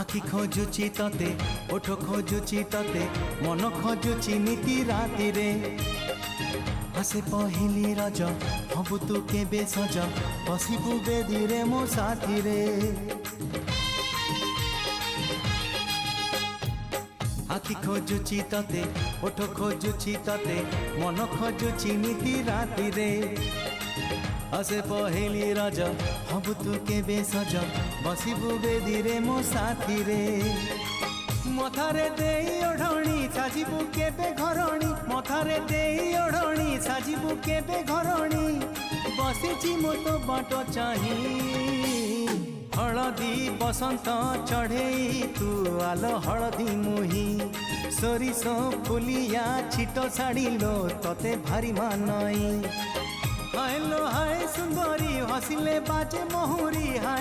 आखि खोजुची तते ओठ खोजुची तते मन खोजुची नीति राति रे आसे पहिली रज हबु तू केबे सज बसिबु बेदी रे मो साथी रे आखि खोजुची तते ओठ खोजुची तते मन खोजुची नीति राति रे आसे पहिली रज हबु तू केबे सज बसिबु बेदी रे मो साथी रे मथारे देई ओढ़णी साजिबु केबे घरणी मथारे देई ओढ़णी साजिबु केबे घरणी बसिची मो तो बाट चाही हलदी बसंत चढ़ेई तू आलो हलदी मुही सोरिष फुलिया छिट छाड़िलो तते भारी मानई हाय लो हाय सुंदरी हसिले बाजे मोहरी हाय।